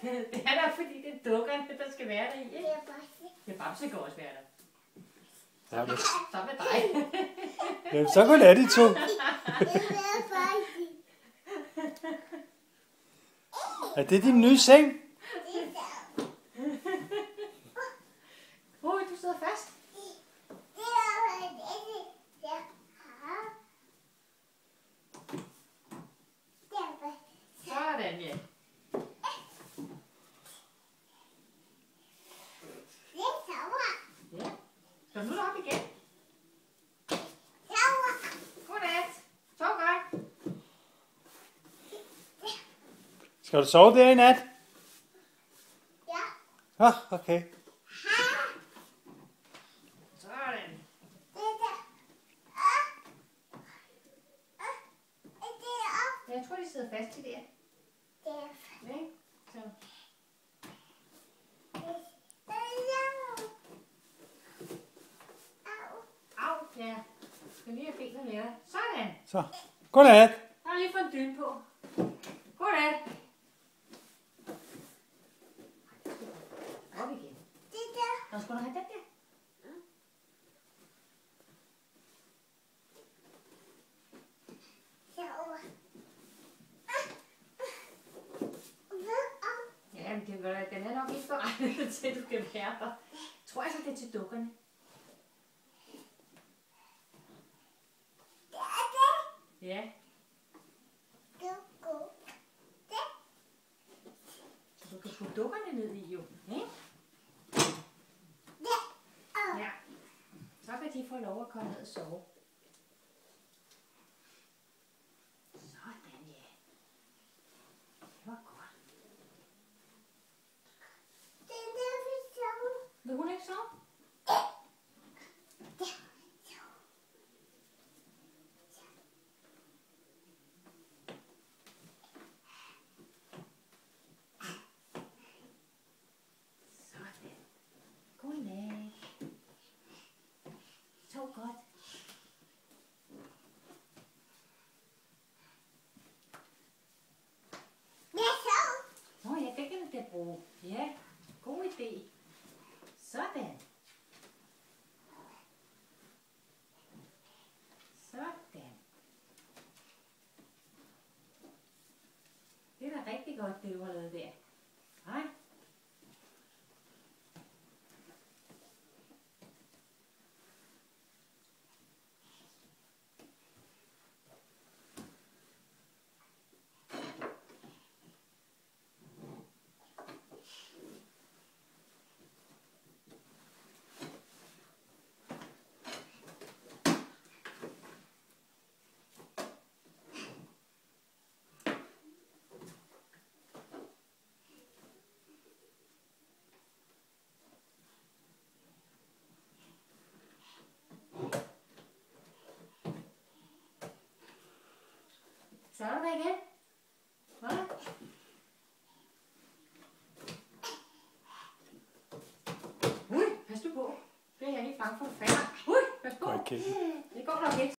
Det er der, fordi det er dukkerne, der skal være der i. Det er Bamse. Ja, Bamse kan også være der. Ja, men, Så med dig. jamen, så kan lade de to. Det er Bamse. Er det din nye seng? Du sidder fast. Sådan, ja. Ja. Så nu er du op igen. Godnat. Sov godt. Skal du sove der i nat? Ja. Okay. Sådan. Ja, jeg tror, de sidder fast i det. Ja, ikke? Så. Au, ja. Skal lige have benene med dig. Sådan. Så. Godnat. Der er lige fået en dyne på. Godnat. Op igen. Nå, skal du have den der? Ja, men den er nok ikke beregnet til, at du kan være der. Tror jeg så, det er til dukkerne. Ja. Så du kan putte dukkerne ned i, jo. Ikke? Ja. Så kan de få lov at komme ned og sove. Sådan, ja. Det var godt. Vil hun ikke sove? Sådan. Godnat. Sov godt. Nå ja, det kan du da bruge. Ja, god idé. Sådan. Sådan. Det er da rigtig godt, det du har lavet der. Nej? Så er du der igen. Hvad? Pas du på. Det er jeg ikke bange for. Pas på. Okay. Det går nok ikke.